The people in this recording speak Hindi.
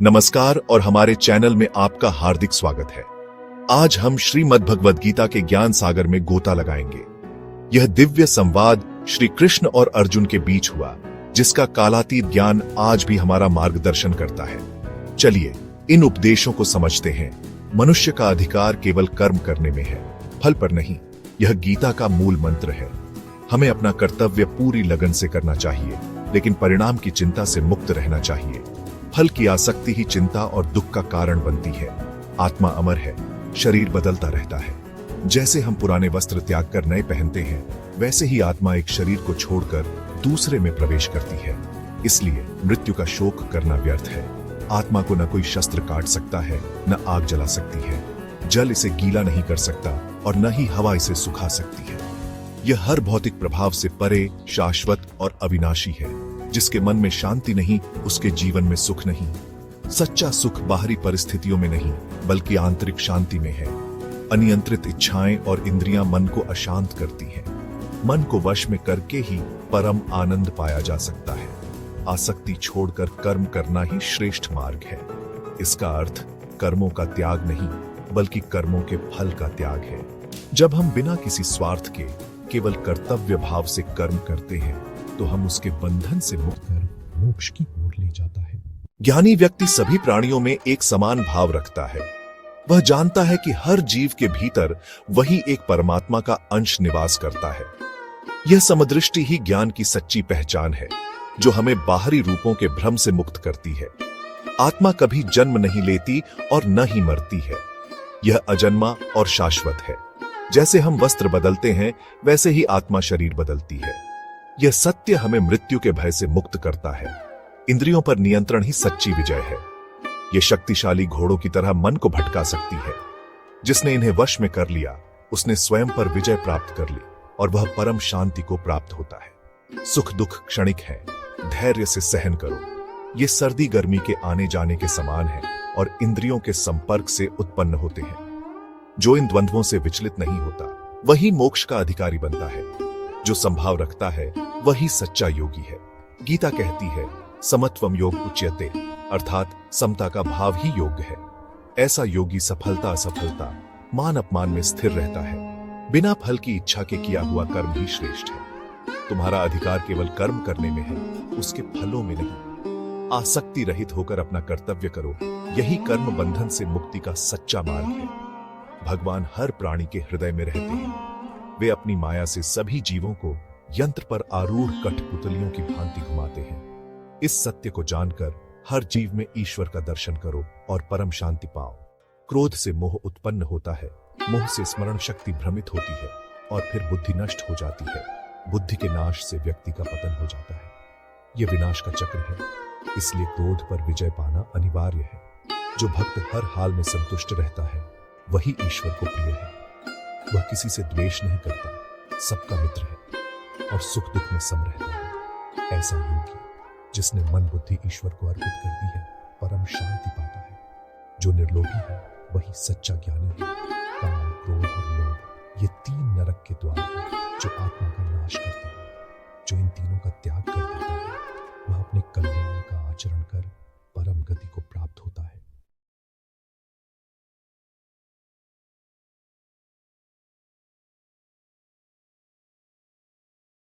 नमस्कार और हमारे चैनल में आपका हार्दिक स्वागत है। आज हम श्रीमद् भगवद गीता के ज्ञान सागर में गोता लगाएंगे। यह दिव्य संवाद श्री कृष्ण और अर्जुन के बीच हुआ, जिसका कालातीत ज्ञान आज भी हमारा मार्गदर्शन करता है। चलिए इन उपदेशों को समझते हैं। मनुष्य का अधिकार केवल कर्म करने में है, फल पर नहीं। यह गीता का मूल मंत्र है। हमें अपना कर्तव्य पूरी लगन से करना चाहिए, लेकिन परिणाम की चिंता से मुक्त रहना चाहिए। फल की आसक्ति ही चिंता और दुख का कारण बनती है। आत्मा अमर है, शरीर बदलता रहता है। जैसे हम पुराने वस्त्र त्याग कर नए पहनते हैं, वैसे ही आत्मा एक शरीर को छोड़कर दूसरे में प्रवेश करती है। इसलिए मृत्यु का शोक करना व्यर्थ है। आत्मा को न कोई शस्त्र काट सकता है, न आग जला सकती है। जल इसे गीला नहीं कर सकता और न ही हवा इसे सुखा सकती है। यह हर भौतिक प्रभाव से परे, शाश्वत और अविनाशी है। जिसके मन में शांति नहीं, उसके जीवन में सुख नहीं। सच्चा सुख बाहरी परिस्थितियों में नहीं, बल्कि आंतरिक शांति में है। अनियंत्रित इच्छाएं और इंद्रियां मन को अशांत करती हैं। मन को वश में करके ही परम आनंद पाया जा सकता है। आसक्ति छोड़कर कर्म करना ही श्रेष्ठ मार्ग है। इसका अर्थ कर्मों का त्याग नहीं, बल्कि कर्मों के फल का त्याग है। जब हम बिना किसी स्वार्थ के केवल कर्तव्य भाव से कर्म करते हैं, तो हम उसके बंधन से मुक्त कर मोक्ष की ओर ले जाता है। ज्ञानी व्यक्ति सभी प्राणियों में एक समान भाव रखता है। वह जानता है कि हर जीव के भीतर वही एक परमात्मा का अंश निवास करता है। यह समदृष्टि ही ज्ञान की सच्ची पहचान है, जो हमें बाहरी रूपों के भ्रम से मुक्त करती है। आत्मा कभी जन्म नहीं लेती और न ही मरती है। यह अजन्मा और शाश्वत है। जैसे हम वस्त्र बदलते हैं, वैसे ही आत्मा शरीर बदलती है। यह सत्य हमें मृत्यु के भय से मुक्त करता है। इंद्रियों पर नियंत्रण ही सच्ची विजय है। यह शक्तिशाली घोड़ों की तरह मन को भटका सकती है। जिसने इन्हें वश में कर लिया, उसने स्वयं पर विजय प्राप्त कर ली और वह परम शांति को प्राप्त होता है। सुख दुख क्षणिक है, धैर्य से सहन करो। ये सर्दी गर्मी के आने जाने के समान है और इंद्रियों के संपर्क से उत्पन्न होते हैं। जो इन द्वंद्वों से विचलित नहीं होता, वही मोक्ष का अधिकारी बनता है। जो संभाव रखता है, वही सच्चा योगी है। गीता कहती है, समत्वम योग उच्यते, अर्थात समता का भाव ही योग्य है। ऐसा योगी सफलता असफलता, मान अपमान में स्थिर रहता है। बिना फल की इच्छा के किया हुआ कर्म ही श्रेष्ठ है। तुम्हारा अधिकार केवल कर्म करने में है, उसके फलों में नहीं। आसक्ति रहित होकर अपना कर्तव्य करो। यही कर्म बंधन से मुक्ति का सच्चा मार्ग है। भगवान हर प्राणी के हृदय में रहते हैं। वे अपनी माया से सभी जीवों को यंत्र पर आरूढ़ कठपुतलियों की भांति घुमाते हैं। इस सत्य को जानकर हर जीव में ईश्वर का दर्शन करो और परम शांति पाओ। क्रोध से मोह उत्पन्न होता है, मोह से स्मरण शक्ति भ्रमित होती है और फिर बुद्धि नष्ट हो जाती है। बुद्धि के नाश से व्यक्ति का पतन हो जाता है। यह विनाश का चक्र है। इसलिए क्रोध पर विजय पाना अनिवार्य है। जो भक्त हर हाल में संतुष्ट रहता है, वही ईश्वर को प्रिय है। वह किसी से द्वेष नहीं करता, सबका मित्र है और सुख दुख में सम रहता है। ऐसा योगी जिसने मन बुद्धि ईश्वर को अर्पित कर दी है, परम शांति पाता है। जो निर्लोभी है, वही सच्चा ज्ञानी है। काम, क्रोध और लोभ, ये तीन नरक के द्वार हैं, जो आत्मा का नाश करते हैं। जो इन तीनों का त्याग कर देता है, वह अपने कल्याण का आचरण कर परम गति को प्राप्त होता है।